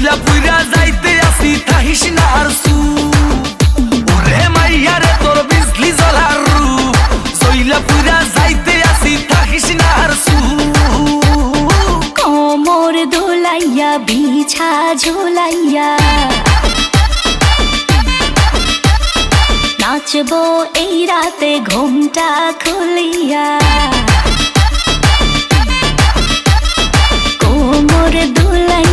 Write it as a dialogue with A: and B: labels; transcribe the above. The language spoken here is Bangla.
A: জইলা পুইরা যাইতে আসি থাকিস না আর সু ওরে মাইয়া রে তোর বিজলি জ্বলার রূপ জইলা পুইরা যাইতে আসি থাকিস না আর সু
B: কোমর দোলাইয়া বিছা ঝোলাইয়া নাচবো এই রাতে ঘুমটা খুলিয়া কোমর দোলাইয়া